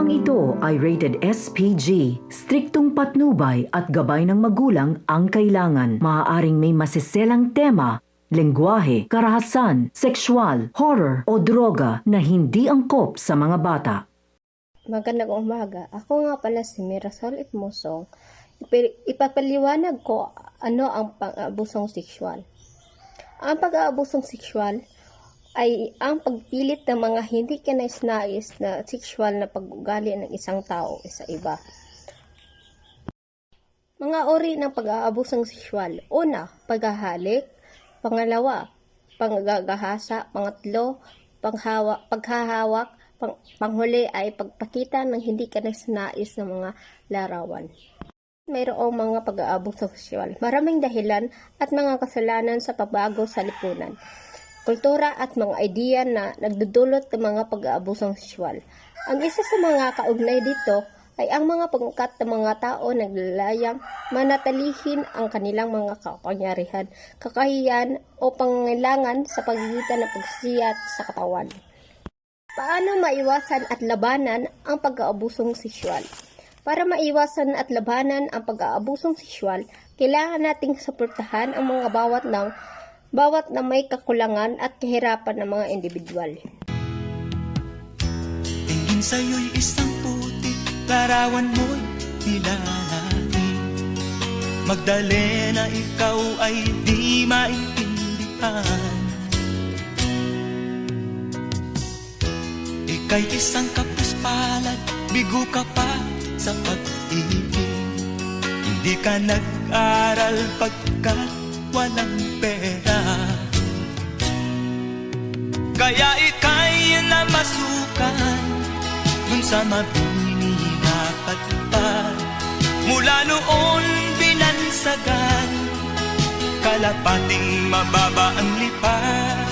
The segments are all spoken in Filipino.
Programang ito ay rated SPG. Striktong patnubay at gabay ng magulang ang kailangan. Maaaring may masiselang tema, lengguwahe, karahasan, sexual, horror o droga na hindi angkop sa mga bata. Magandang umaga. Ako nga pala si Mirasol Itmosong. Ipapaliwanag ko ano ang pang-aabusong sexual. Ang pag-aabusong sexual ay ang pagpilit ng mga hindi kanais-nais na sexual na pag-ugali ng isang tao sa iba. Mga uri ng pag-aabusong sexual. Una, paghahalik. Pangalawa, panggagahasa. Pangatlo, paghahawak. Panghuli ay pagpakita ng hindi kanais-nais na mga larawan. Mayroong mga pag-aabusong sexual. Maraming dahilan at mga kasalanan sa pagbago sa lipunan, kultura at mga ideya na nagdudulot ng mga pag-aabusong sexual. Ang isa sa mga kaugnay dito ay ang mga pangkat ng mga tao naglalayang manatilihin ang kanilang mga kapangyarihan, kakahiyan o pangangailangan sa pagitan ng pagsiyat sa katawan. Paano maiwasan at labanan ang pag-aabusong sexual? Para maiwasan at labanan ang pag-aabusong sexual, kailangan nating suportahan ang mga bawat na may kakulangan at kahirapan ng mga individual. Tingin sa'yo'y isang putik, larawan mo'y nilalaki. Magdalena, ikaw ay di maintindihan. Ika'y isang kapus-palad, bigo ka pa sa pag-ibig. Hindi ka nag-aral pagkat walang pera, kaya ika'y namasukan dun sa mabini na patpad. Mula noon binansagan, kalapating mababa ang lipad.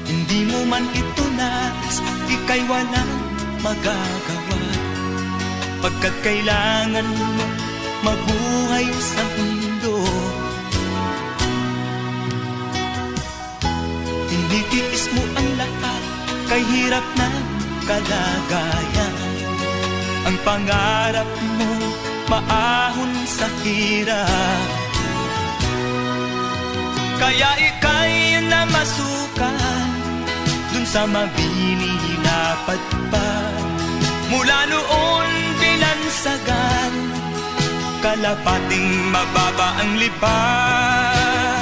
Hindi mo man ito nais, ika'y walang magagawa, pagkat kailangan mo mabuhay sa mundo. Tinitiis mo ang lahat, kay hirap ng kalagayan. Ang pangarap mo maahon sa hirap, kaya ika'y namasukan dun sa mabini na patpad. Mula noon binansagan, kalapating mababa ang lipad.